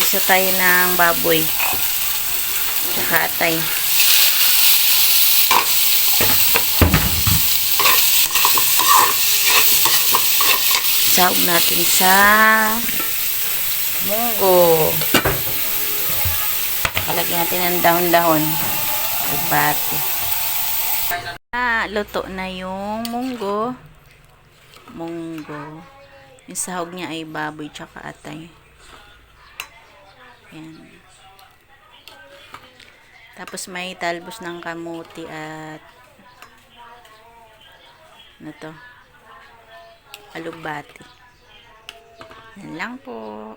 Mag-isa tayo ng baboy. Tsaka atay. Sahog natin sa munggo. Palagyan natin ng dahon-dahon. Alugbati. Luto na yung munggo. Yung sahog niya ay baboy tsaka atay. Yan. Tapos may talbos ng kamuti at ano to? Alugbati. Yan lang po.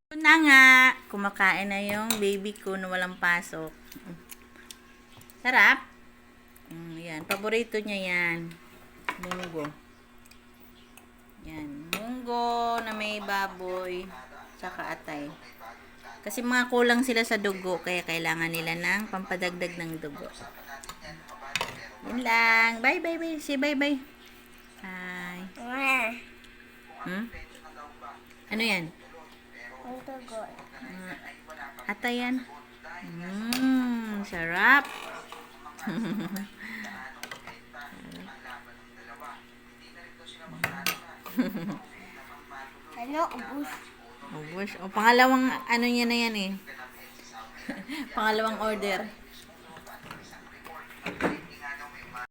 Ito na nga. Kumakain na yung baby ko na walang pasok. Sarap. Yan. Paborito niya yan. Munggo. Yan. Munggo na may baboy. Tsaka atay. Kasi mga kulang sila sa dugo. Kaya kailangan nila ng pampadagdag ng dugo. Yan lang. Bye, bye, bye. Say bye, bye. Hi. Ano yan? Atay yan. Sarap. Ano? Ubus. Ubus. O, pangalawang ano niya na yan eh. Pangalawang order.